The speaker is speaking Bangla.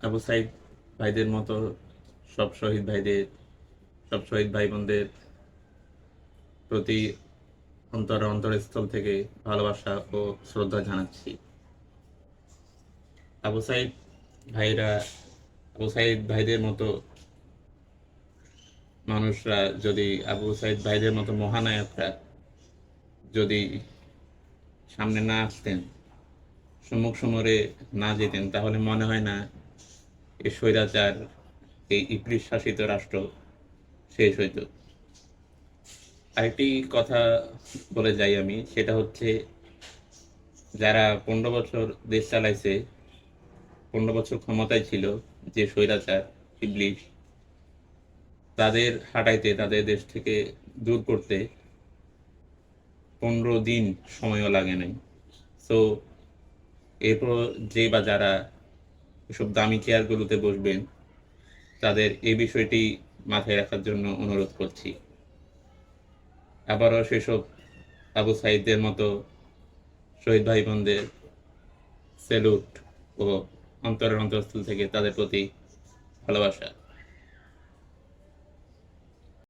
আবু সাইদ ভাইদের মতো সব শহীদ ভাইদের, সব শহীদ ভাই বোনদের প্রতি অন্তরস্থল থেকে ভালোবাসা ও শ্রদ্ধা জানাচ্ছি। আবু সাইদ ভাইরা, আবু সাইদ ভাইদের মতো মানুষরা যদি, আবু সাইদ ভাইদের মতো মহানায়করা যদি সামনে না আসতেন, সম্মুখ সমরে না যেতেন, তাহলে মনে হয় না এই স্বৈরাচার, এই ইবলিশ শাসিত রাষ্ট্র শেষ হইত। আরেকটি কথা বলে যাই আমি, সেটা হচ্ছে যারা 15 বছর দেশ চালাইছে, 15 বছর ক্ষমতায় ছিল যে স্বৈরাচার ইবলিশ, তাদের হাঁটাইতে, তাদের দেশ থেকে দূর করতে 15 দিন সময়ও লাগে নাই। সো এরপর যে বা যারা এসব দামি চেয়ারগুলোতে বসবেন, তাদের এই বিষয়টি মাথায় রাখার জন্য অনুরোধ করছি। আবারও সেসব আবু সাইদদের মতো শহীদ ভাই বোনদের স্যালুট ও অন্তরের অন্তঃস্থল থেকে তাদের প্রতি ভালোবাসা।